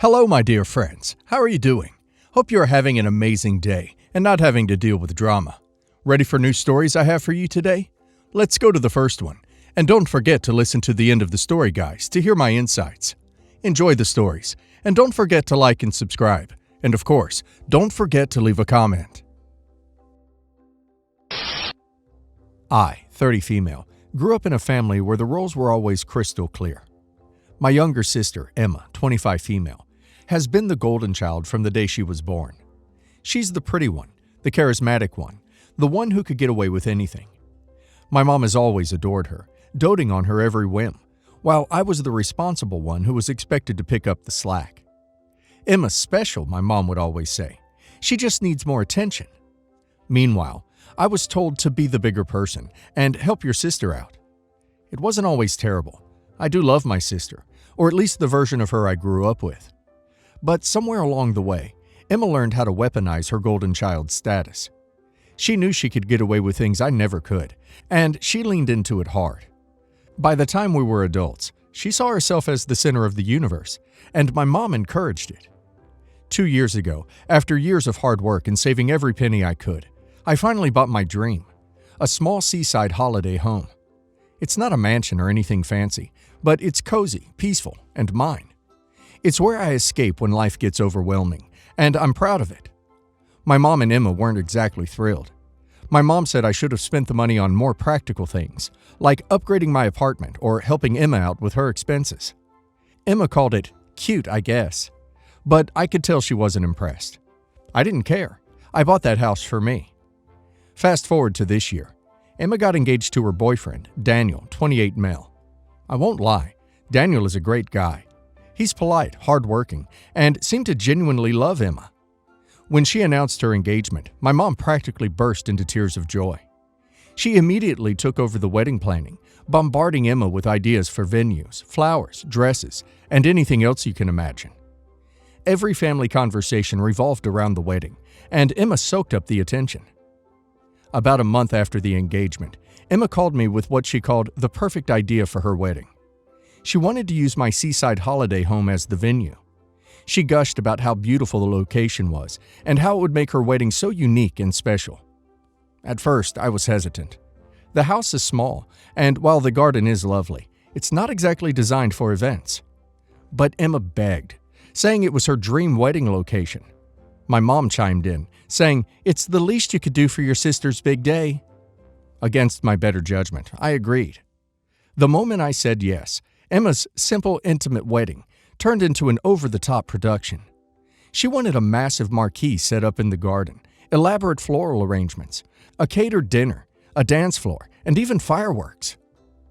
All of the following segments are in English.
Hello, my dear friends. How are you doing? Hope you are having an amazing day and not having to deal with drama. Ready for new stories I have for you today? Let's go to the first one. And don't forget to listen to the end of the story, guys, to hear my insights. Enjoy the stories, and don't forget to like and subscribe. And of course, don't forget to leave a comment. I, 30 female, grew up in a family where the roles were always crystal clear. My younger sister, Emma, 25 female, has been the golden child from the day she was born. She's the pretty one, the charismatic one, the one who could get away with anything. My mom has always adored her, doting on her every whim, while I was the responsible one who was expected to pick up the slack. Emma's special, my mom would always say. She just needs more attention. Meanwhile, I was told to be the bigger person and help your sister out. It wasn't always terrible. I do love my sister, or at least the version of her I grew up with. But somewhere along the way, Emma learned how to weaponize her golden child status. She knew she could get away with things I never could, and she leaned into it hard. By the time we were adults, she saw herself as the center of the universe, and my mom encouraged it. 2 years ago, after years of hard work and saving every penny I could, I finally bought my dream, a small seaside holiday home. It's not a mansion or anything fancy, but it's cozy, peaceful, and mine. It's where I escape when life gets overwhelming, and I'm proud of it. My mom and Emma weren't exactly thrilled. My mom said I should have spent the money on more practical things, like upgrading my apartment or helping Emma out with her expenses. Emma called it cute, I guess, but I could tell she wasn't impressed. I didn't care. I bought that house for me. Fast forward to this year. Emma got engaged to her boyfriend, Daniel, 28 male. I won't lie, Daniel is a great guy. He's polite, hardworking, and seemed to genuinely love Emma. When she announced her engagement, my mom practically burst into tears of joy. She immediately took over the wedding planning, bombarding Emma with ideas for venues, flowers, dresses, and anything else you can imagine. Every family conversation revolved around the wedding, and Emma soaked up the attention. About a month after the engagement, Emma called me with what she called the perfect idea for her wedding. She wanted to use my seaside holiday home as the venue. She gushed about how beautiful the location was and how it would make her wedding so unique and special. At first, I was hesitant. The house is small, and while the garden is lovely, it's not exactly designed for events. But Emma begged, saying it was her dream wedding location. My mom chimed in, saying it's the least you could do for your sister's big day. Against my better judgment, I agreed. The moment I said yes, Emma's simple, intimate wedding turned into an over-the-top production. She wanted a massive marquee set up in the garden, elaborate floral arrangements, a catered dinner, a dance floor, and even fireworks.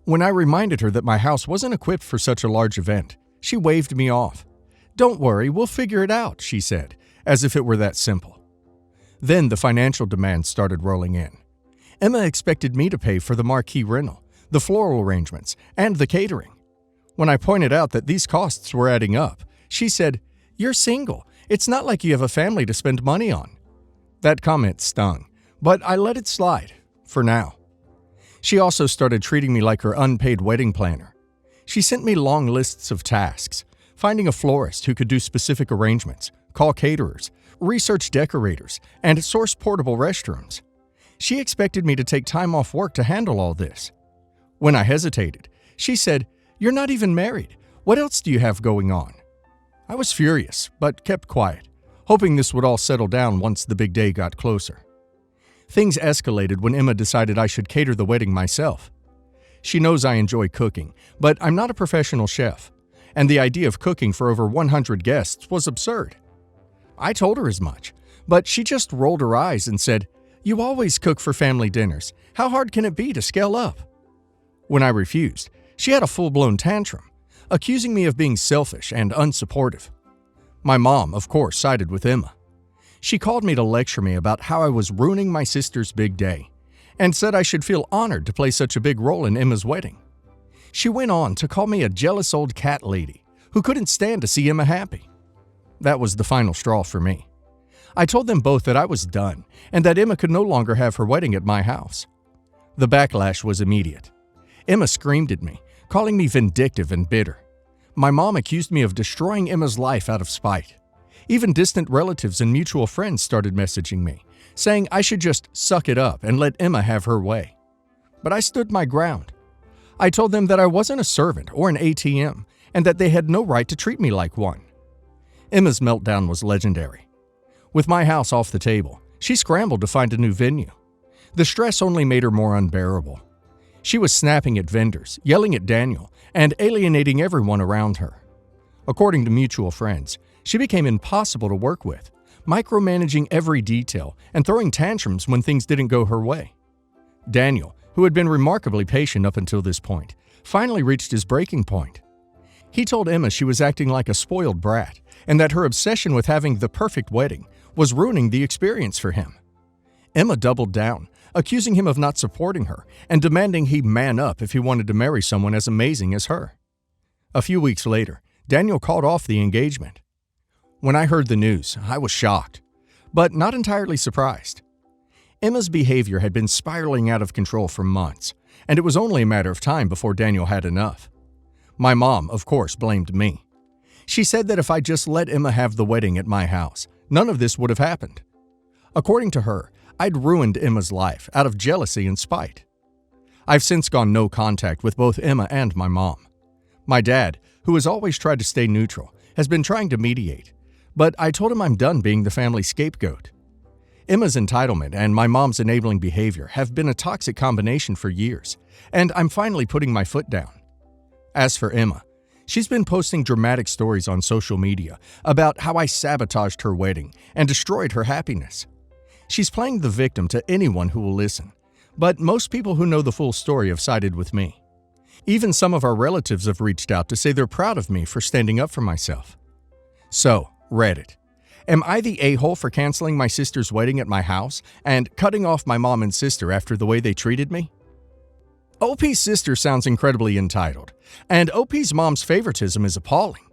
When I reminded her that my house wasn't equipped for such a large event, she waved me off. "Don't worry, we'll figure it out," she said, as if it were that simple. Then the financial demands started rolling in. Emma expected me to pay for the marquee rental, the floral arrangements, and the catering. When I pointed out that these costs were adding up, she said, "You're single. It's not like you have a family to spend money on." That comment stung, but I let it slide, for now. She also started treating me like her unpaid wedding planner. She sent me long lists of tasks, finding a florist who could do specific arrangements, call caterers, research decorators, and source portable restrooms. She expected me to take time off work to handle all this. When I hesitated, she said, "You're not even married. What else do you have going on?" I was furious, but kept quiet, hoping this would all settle down once the big day got closer. Things escalated when Emma decided I should cater the wedding myself. She knows I enjoy cooking, but I'm not a professional chef, and the idea of cooking for over 100 guests was absurd. I told her as much, but she just rolled her eyes and said, "You always cook for family dinners. How hard can it be to scale up?" When I refused, she had a full-blown tantrum, accusing me of being selfish and unsupportive. My mom, of course, sided with Emma. She called me to lecture me about how I was ruining my sister's big day, and said I should feel honored to play such a big role in Emma's wedding. She went on to call me a jealous old cat lady who couldn't stand to see Emma happy. That was the final straw for me. I told them both that I was done and that Emma could no longer have her wedding at my house. The backlash was immediate. Emma screamed at me, calling me vindictive and bitter. My mom accused me of destroying Emma's life out of spite. Even distant relatives and mutual friends started messaging me, saying I should just suck it up and let Emma have her way. But I stood my ground. I told them that I wasn't a servant or an ATM, and that they had no right to treat me like one. Emma's meltdown was legendary. With my house off the table, she scrambled to find a new venue. The stress only made her more unbearable. She was snapping at vendors, yelling at Daniel, and alienating everyone around her. According to mutual friends, she became impossible to work with, micromanaging every detail and throwing tantrums when things didn't go her way. Daniel, who had been remarkably patient up until this point, finally reached his breaking point. He told Emma she was acting like a spoiled brat and that her obsession with having the perfect wedding was ruining the experience for him. Emma doubled down, accusing him of not supporting her and demanding he man up if he wanted to marry someone as amazing as her. A few weeks later, Daniel called off the engagement. When I heard the news, I was shocked, but not entirely surprised. Emma's behavior had been spiraling out of control for months, and it was only a matter of time before Daniel had enough. My mom, of course, blamed me. She said that if I just let Emma have the wedding at my house, none of this would have happened. According to her, I'd ruined Emma's life out of jealousy and spite. I've since gone no contact with both Emma and my mom. My dad, who has always tried to stay neutral, has been trying to mediate, but I told him I'm done being the family scapegoat. Emma's entitlement and my mom's enabling behavior have been a toxic combination for years, and I'm finally putting my foot down. As for Emma, she's been posting dramatic stories on social media about how I sabotaged her wedding and destroyed her happiness. She's playing the victim to anyone who will listen, but most people who know the full story have sided with me. Even some of our relatives have reached out to say they're proud of me for standing up for myself. So, Reddit. Am I the a-hole for canceling my sister's wedding at my house and cutting off my mom and sister after the way they treated me? OP's sister sounds incredibly entitled, and OP's mom's favoritism is appalling.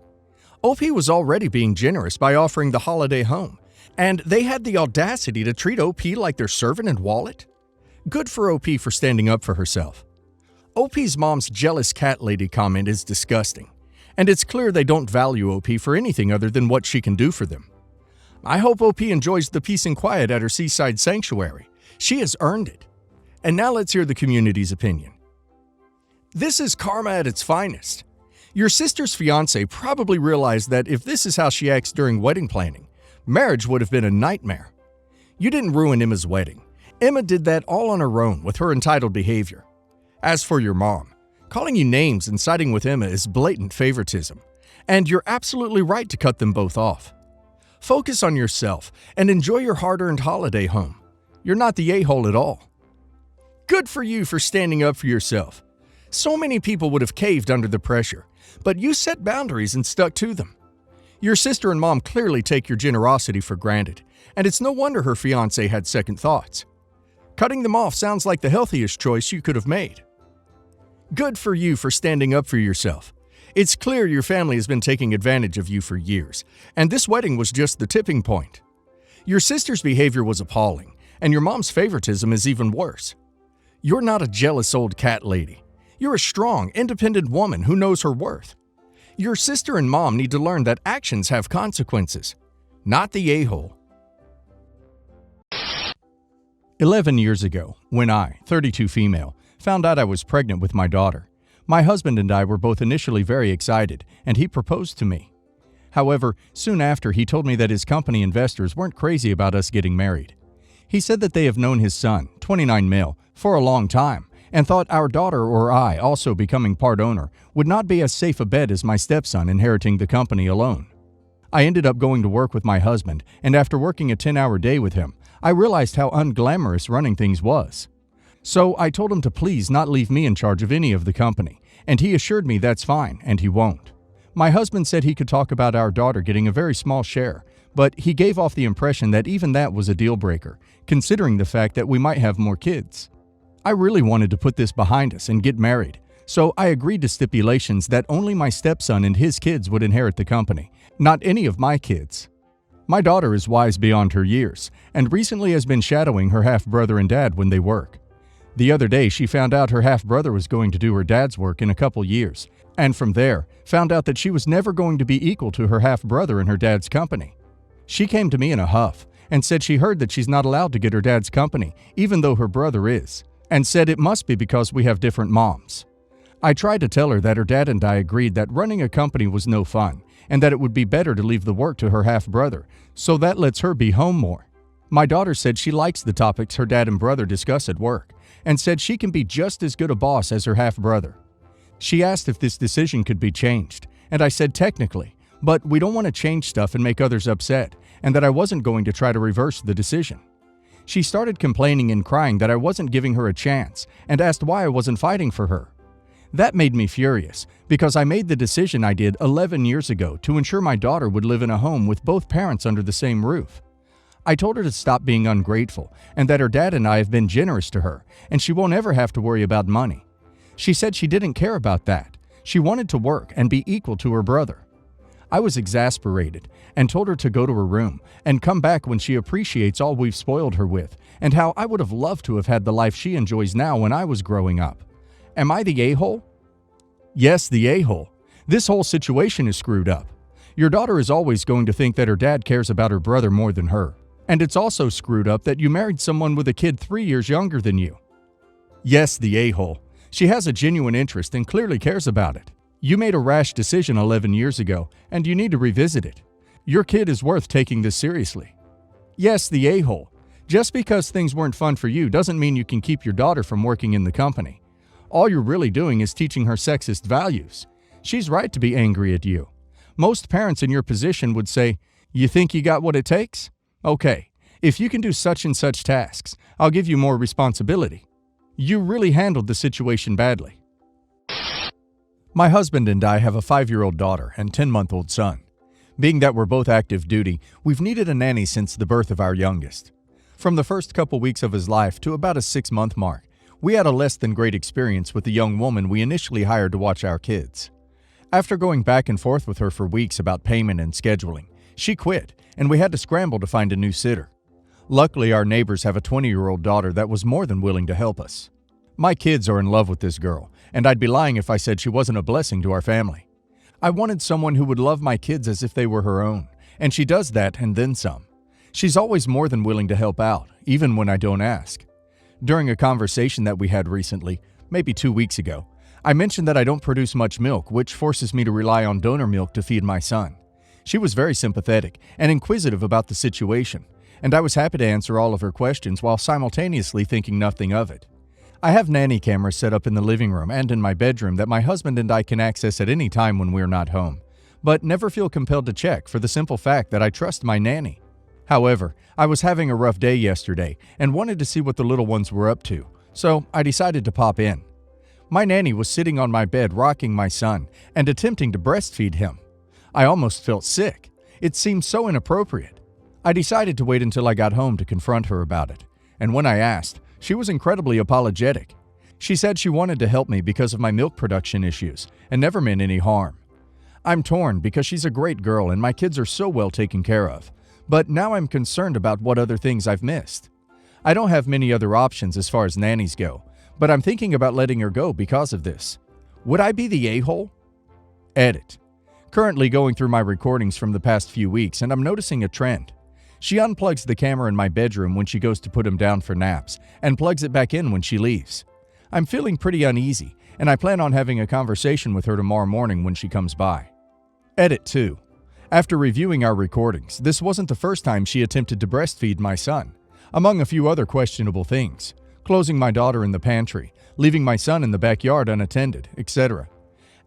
OP was already being generous by offering the holiday home, and they had the audacity to treat OP like their servant and wallet? Good for OP for standing up for herself. OP's mom's jealous cat lady comment is disgusting, and it's clear they don't value OP for anything other than what she can do for them. I hope OP enjoys the peace and quiet at her seaside sanctuary. She has earned it. And now let's hear the community's opinion. This is karma at its finest. Your sister's fiancé probably realized that if this is how she acts during wedding planning, marriage would have been a nightmare. You didn't ruin Emma's wedding. Emma did that all on her own with her entitled behavior. As for your mom, calling you names and siding with Emma is blatant favoritism, and you're absolutely right to cut them both off. Focus on yourself and enjoy your hard-earned holiday home. You're not the a-hole at all. Good for you for standing up for yourself. So many people would have caved under the pressure, but you set boundaries and stuck to them. Your sister and mom clearly take your generosity for granted, and it's no wonder her fiancé had second thoughts. Cutting them off sounds like the healthiest choice you could have made. Good for you for standing up for yourself. It's clear your family has been taking advantage of you for years, and this wedding was just the tipping point. Your sister's behavior was appalling, and your mom's favoritism is even worse. You're not a jealous old cat lady. You're a strong, independent woman who knows her worth. Your sister and mom need to learn that actions have consequences, not the a-hole. 11 years ago, when I, 32 female, found out I was pregnant with my daughter, my husband and I were both initially very excited, and he proposed to me. However, soon after, he told me that his company investors weren't crazy about us getting married. He said that they have known his son, 29 male, for a long time, and thought our daughter or I also becoming part owner would not be as safe a bet as my stepson inheriting the company alone. I ended up going to work with my husband, and after working a 10-hour day with him, I realized how unglamorous running things was. So I told him to please not leave me in charge of any of the company, and he assured me that's fine, and he won't. My husband said he could talk about our daughter getting a very small share, but he gave off the impression that even that was a deal breaker, considering the fact that we might have more kids. I really wanted to put this behind us and get married, so I agreed to stipulations that only my stepson and his kids would inherit the company, not any of my kids. My daughter is wise beyond her years, and recently has been shadowing her half-brother and dad when they work. The other day, she found out her half-brother was going to do her dad's work in a couple years, and from there, found out that she was never going to be equal to her half-brother in her dad's company. She came to me in a huff and said she heard that she's not allowed to get her dad's company, even though her brother is, and said it must be because we have different moms. I tried to tell her that her dad and I agreed that running a company was no fun, and that it would be better to leave the work to her half-brother, so that lets her be home more. My daughter said she likes the topics her dad and brother discuss at work, and said she can be just as good a boss as her half-brother. She asked if this decision could be changed, and I said technically, but we don't want to change stuff and make others upset, and that I wasn't going to try to reverse the decision. She started complaining and crying that I wasn't giving her a chance, and asked why I wasn't fighting for her. That made me furious, because I made the decision I did 11 years ago to ensure my daughter would live in a home with both parents under the same roof. I told her to stop being ungrateful, and that her dad and I have been generous to her, and she won't ever have to worry about money. She said she didn't care about that. She wanted to work and be equal to her brother. I was exasperated and told her to go to her room and come back when she appreciates all we've spoiled her with, and how I would have loved to have had the life she enjoys now when I was growing up. Am I the a-hole? Yes, the a-hole. This whole situation is screwed up. Your daughter is always going to think that her dad cares about her brother more than her. And it's also screwed up that you married someone with a kid 3 years younger than you. Yes, the a-hole. She has a genuine interest and clearly cares about it. You made a rash decision 11 years ago, and you need to revisit it. Your kid is worth taking this seriously. Yes, the a-hole. Just because things weren't fun for you doesn't mean you can keep your daughter from working in the company. All you're really doing is teaching her sexist values. She's right to be angry at you. Most parents in your position would say, "You think you got what it takes? Okay, if you can do such and such tasks, I'll give you more responsibility." You really handled the situation badly. My husband and I have a 5-year-old daughter and 10-month-old son. Being that we're both active duty, we've needed a nanny since the birth of our youngest. From the first couple weeks of his life to about a 6-month mark, we had a less than great experience with the young woman we initially hired to watch our kids. After going back and forth with her for weeks about payment and scheduling, she quit, and we had to scramble to find a new sitter. Luckily, our neighbors have a 20-year-old daughter that was more than willing to help us. My kids are in love with this girl, and I'd be lying if I said she wasn't a blessing to our family. I wanted someone who would love my kids as if they were her own, and she does that and then some. She's always more than willing to help out, even when I don't ask. During a conversation that we had recently, maybe 2 weeks ago, I mentioned that I don't produce much milk, which forces me to rely on donor milk to feed my son. She was very sympathetic and inquisitive about the situation, and I was happy to answer all of her questions while simultaneously thinking nothing of it. I have nanny cameras set up in the living room and in my bedroom that my husband and I can access at any time when we're not home, but never feel compelled to check for the simple fact that I trust my nanny. However, I was having a rough day yesterday and wanted to see what the little ones were up to, so I decided to pop in. My nanny was sitting on my bed rocking my son and attempting to breastfeed him. I almost felt sick. It seemed so inappropriate. I decided to wait until I got home to confront her about it, and when I asked, she was incredibly apologetic. She said she wanted to help me because of my milk production issues and never meant any harm. I'm torn because she's a great girl and my kids are so well taken care of, but now I'm concerned about what other things I've missed. I don't have many other options as far as nannies go, but I'm thinking about letting her go because of this. Would I be the a-hole? Edit. Currently going through my recordings from the past few weeks, and I'm noticing a trend. She unplugs the camera in my bedroom when she goes to put him down for naps, and plugs it back in when she leaves. I'm feeling pretty uneasy, and I plan on having a conversation with her tomorrow morning when she comes by. Edit 2. After reviewing our recordings, this wasn't the first time she attempted to breastfeed my son, among a few other questionable things, closing my daughter in the pantry, leaving my son in the backyard unattended, etc.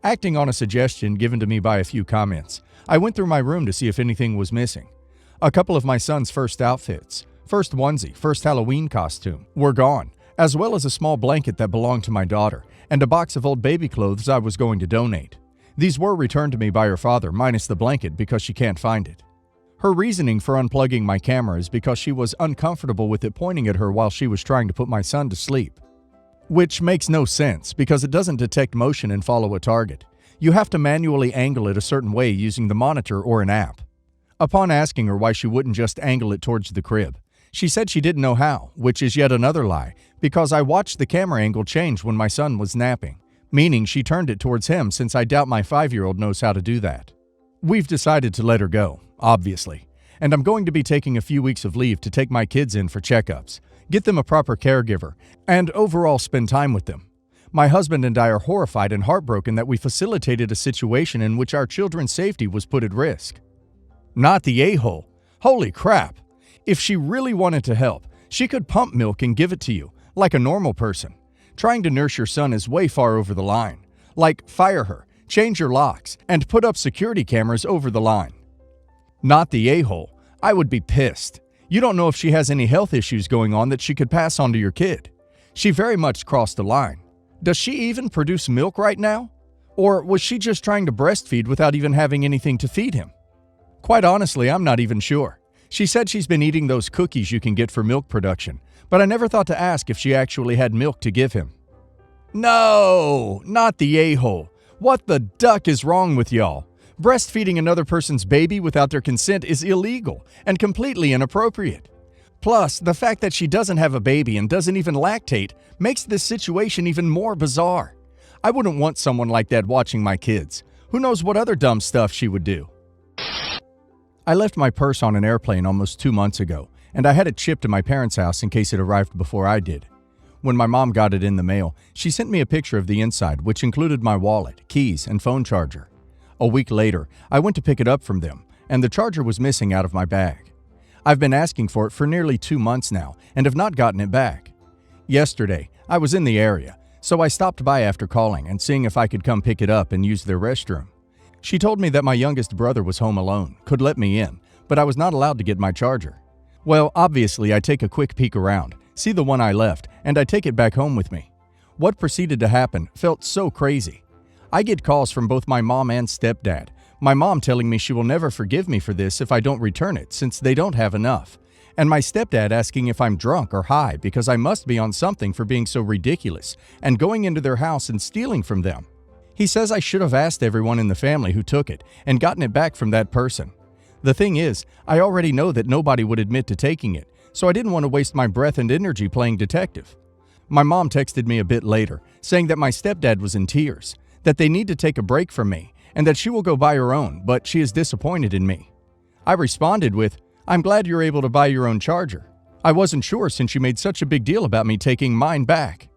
Acting on a suggestion given to me by a few comments, I went through my room to see if anything was missing. A couple of my son's first outfits, first onesie, first Halloween costume, were gone, as well as a small blanket that belonged to my daughter, and a box of old baby clothes I was going to donate. These were returned to me by her father, minus the blanket, because she can't find it. Her reasoning for unplugging my camera is because she was uncomfortable with it pointing at her while she was trying to put my son to sleep. Which makes no sense, because it doesn't detect motion and follow a target. You have to manually angle it a certain way using the monitor or an app. Upon asking her why she wouldn't just angle it towards the crib, She said she didn't know how, which is yet another lie, because I watched the camera angle change when my son was napping, meaning she turned it towards him since I doubt my 5-year-old knows how to do that. We've decided to let her go, obviously, and I'm going to be taking a few weeks of leave to take my kids in for checkups, get them a proper caregiver, and overall spend time with them. My husband and I are horrified and heartbroken that we facilitated a situation in which our children's safety was put at risk. Not the a-hole. Holy crap! If she really wanted to help, she could pump milk and give it to you, like a normal person. Trying to nurse your son is way far over the line. Like, fire her, change your locks, and put up security cameras over the line. Not the a-hole. I would be pissed. You don't know if she has any health issues going on that she could pass on to your kid. She very much crossed the line. Does she even produce milk right now? Or was she just trying to breastfeed without even having anything to feed him? Quite honestly, I'm not even sure. She said she's been eating those cookies you can get for milk production, but I never thought to ask if she actually had milk to give him. No, not the a-hole. What the duck is wrong with y'all? Breastfeeding another person's baby without their consent is illegal and completely inappropriate. Plus, the fact that she doesn't have a baby and doesn't even lactate makes this situation even more bizarre. I wouldn't want someone like that watching my kids. Who knows what other dumb stuff she would do? I left my purse on an airplane almost 2 months ago, and I had it shipped to my parents' house in case it arrived before I did. When my mom got it in the mail, she sent me a picture of the inside, which included my wallet, keys, and phone charger. A week later, I went to pick it up from them, and the charger was missing out of my bag. I've been asking for it for nearly 2 months now and have not gotten it back. Yesterday, I was in the area, so I stopped by after calling and seeing if I could come pick it up and use their restroom. She told me that my youngest brother was home alone, could let me in, but I was not allowed to get my charger. Well, obviously I take a quick peek around, see the one I left, and I take it back home with me. What proceeded to happen felt so crazy. I get calls from both my mom and stepdad, my mom telling me she will never forgive me for this if I don't return it since they don't have enough, and my stepdad asking if I'm drunk or high because I must be on something for being so ridiculous and going into their house and stealing from them. He says I should have asked everyone in the family who took it and gotten it back from that person. The thing is, I already know that nobody would admit to taking it, so I didn't want to waste my breath and energy playing detective. My mom texted me a bit later, saying that my stepdad was in tears, that they need to take a break from me, and that she will go buy her own, but she is disappointed in me. I responded with, "I'm glad you're able to buy your own charger. I wasn't sure since you made such a big deal about me taking mine back."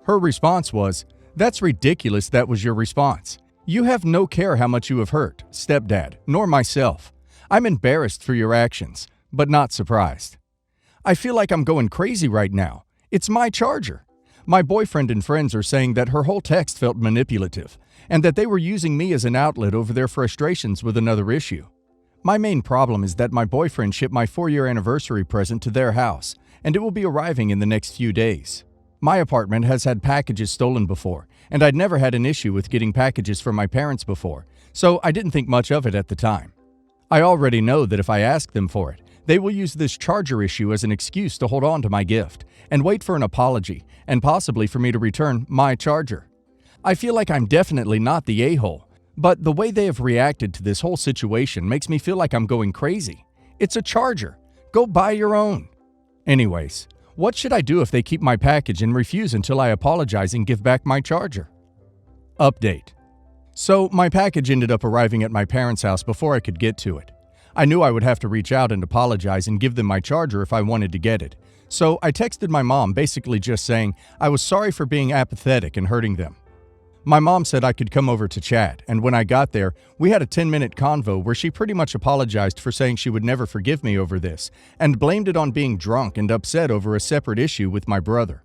Her response was, "That's ridiculous that was your response. You have no care how much you have hurt, stepdad, nor myself. I'm embarrassed for your actions, but not surprised. I feel like I'm going crazy right now. It's my charger." My boyfriend and friends are saying that her whole text felt manipulative, and that they were using me as an outlet over their frustrations with another issue. My main problem is that my boyfriend shipped my 4-year anniversary present to their house, and it will be arriving in the next few days. My apartment has had packages stolen before, and I'd never had an issue with getting packages from my parents before, so I didn't think much of it at the time. I already know that if I ask them for it, they will use this charger issue as an excuse to hold on to my gift and wait for an apology and possibly for me to return my charger. I feel like I'm definitely not the a-hole, but the way they have reacted to this whole situation makes me feel like I'm going crazy. It's a charger. Go buy your own. Anyways, what should I do if they keep my package and refuse until I apologize and give back my charger? Update. So my package ended up arriving at my parents' house before I could get to it. I knew I would have to reach out and apologize and give them my charger if I wanted to get it. So I texted my mom basically just saying I was sorry for being apathetic and hurting them. My mom said I could come over to chat, and when I got there, we had a 10-minute convo where she pretty much apologized for saying she would never forgive me over this and blamed it on being drunk and upset over a separate issue with my brother.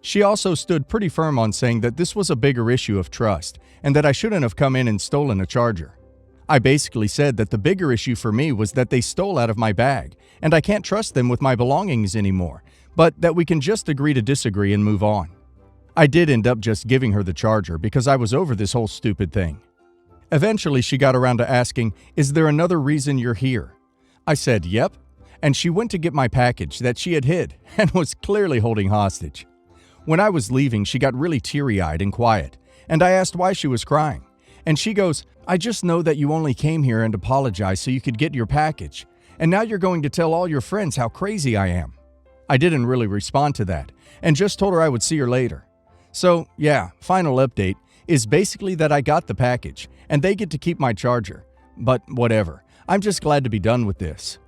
She also stood pretty firm on saying that this was a bigger issue of trust and that I shouldn't have come in and stolen a charger. I basically said that the bigger issue for me was that they stole out of my bag and I can't trust them with my belongings anymore, but that we can just agree to disagree and move on. I did end up just giving her the charger because I was over this whole stupid thing. Eventually, she got around to asking, "Is there another reason you're here?" I said, "Yep," and she went to get my package that she had hid and was clearly holding hostage. When I was leaving, she got really teary-eyed and quiet, and I asked why she was crying. And she goes, "I just know that you only came here and apologized so you could get your package, and now you're going to tell all your friends how crazy I am." I didn't really respond to that, and just told her I would see her later. So, yeah, final update is basically that I got the package, and they get to keep my charger. But whatever, I'm just glad to be done with this.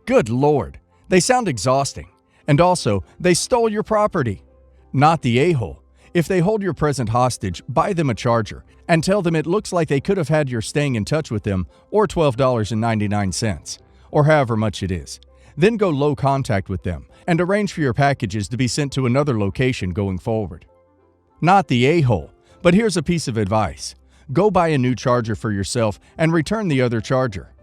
Good Lord, they sound exhausting. And also, they stole your property. Not the a-hole. If they hold your present hostage, buy them a charger, and tell them it looks like they could have had your staying in touch with them, or $12.99, or however much it is. Then go low contact with them, and arrange for your packages to be sent to another location going forward. Not the a-hole, but here's a piece of advice. Go buy a new charger for yourself and return the other charger.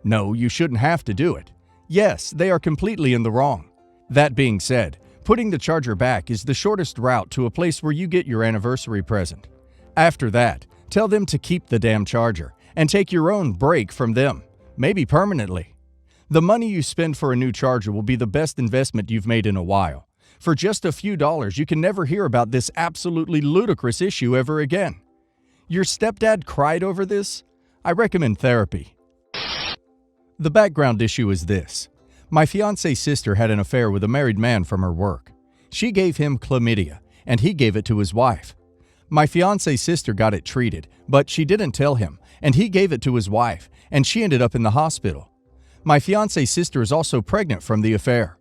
No, you shouldn't have to do it. Yes, they are completely in the wrong. That being said, putting the charger back is the shortest route to a place where you get your anniversary present. After that, tell them to keep the damn charger and take your own break from them, maybe permanently. The money you spend for a new charger will be the best investment you've made in a while. For just a few dollars, you can never hear about this absolutely ludicrous issue ever again. Your stepdad cried over this? I recommend therapy. The background issue is this. My fiancé's sister had an affair with a married man from her work. She gave him chlamydia, and he gave it to his wife. My fiancé's sister got it treated, but she didn't tell him, and he gave it to his wife, and she ended up in the hospital. My fiancé's sister is also pregnant from the affair.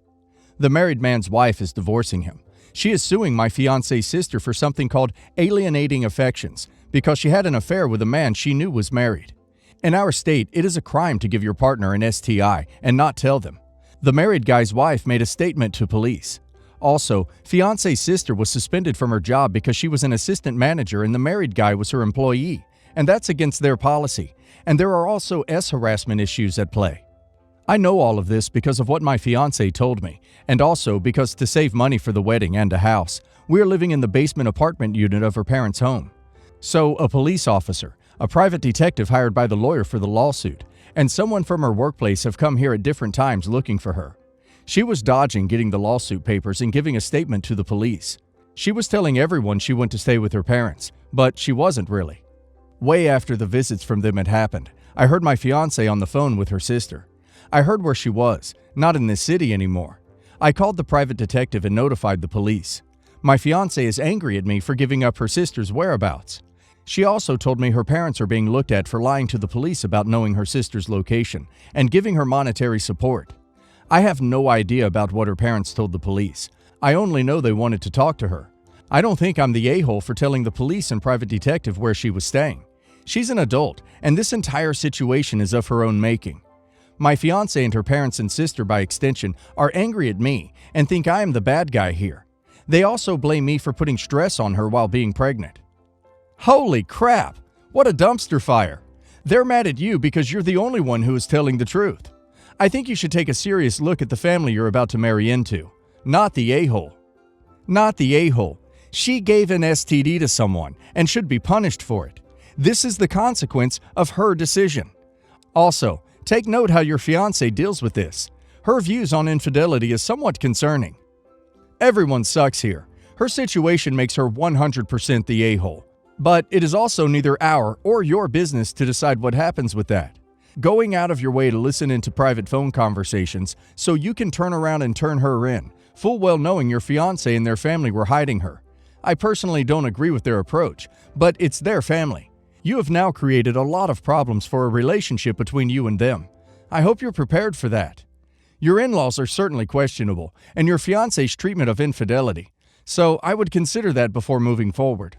The married man's wife is divorcing him. She is suing my fiancé's sister for something called alienating affections because she had an affair with a man she knew was married. In our state, it is a crime to give your partner an STI and not tell them. The married guy's wife made a statement to police. Also, fiancé's sister was suspended from her job because she was an assistant manager and the married guy was her employee, and that's against their policy. And there are also harassment issues at play. I know all of this because of what my fiancé told me, and also because to save money for the wedding and a house, we are living in the basement apartment unit of her parents' home. So, a police officer, a private detective hired by the lawyer for the lawsuit, and someone from her workplace have come here at different times looking for her. She was dodging getting the lawsuit papers and giving a statement to the police. She was telling everyone she went to stay with her parents, but she wasn't really. Way after the visits from them had happened, I heard my fiancé on the phone with her sister. I heard where she was, not in this city anymore. I called the private detective and notified the police. My fiancé is angry at me for giving up her sister's whereabouts. She also told me her parents are being looked at for lying to the police about knowing her sister's location and giving her monetary support. I have no idea about what her parents told the police. I only know they wanted to talk to her. I don't think I'm the a-hole for telling the police and private detective where she was staying. She's an adult, and this entire situation is of her own making. My fiancé and her parents and sister, by extension, are angry at me and think I am the bad guy here. They also blame me for putting stress on her while being pregnant. Holy crap! What a dumpster fire! They're mad at you because you're the only one who is telling the truth. I think you should take a serious look at the family you're about to marry into. Not the a-hole. Not the a-hole. She gave an STD to someone and should be punished for it. This is the consequence of her decision. Also, take note how your fiancé deals with this. Her views on infidelity is somewhat concerning. Everyone sucks here. Her situation makes her 100% the a-hole. But it is also neither our or your business to decide what happens with that. Going out of your way to listen into private phone conversations so you can turn around and turn her in, full well knowing your fiancé and their family were hiding her. I personally don't agree with their approach, but it's their family. You have now created a lot of problems for a relationship between you and them. I hope you're prepared for that. Your in-laws are certainly questionable, and your fiancé's treatment of infidelity. So I would consider that before moving forward.